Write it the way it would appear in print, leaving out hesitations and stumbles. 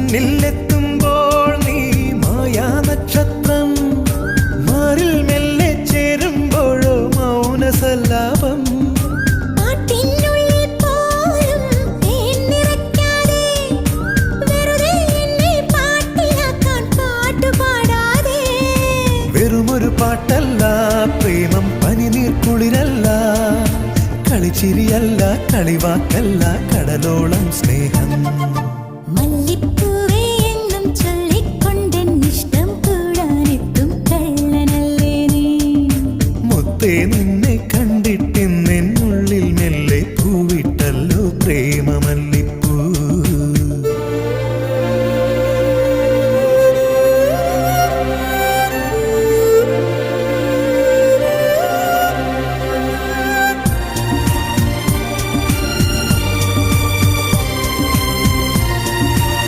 മുന്നിലെത്തുമ്പോൾ നീ മായാ നക്ഷത്രം, മാറിൽ മെല്ലെ ചേരുമ്പോഴോ മൗനസല്ലാപം. വെറുമൊരു പാട്ടല്ല പ്രേമം, പനിനീർ കുളിരല്ല, കളിച്ചിരിയല്ല, കളിവാക്കല്ല, കടലോളം സ്നേഹം.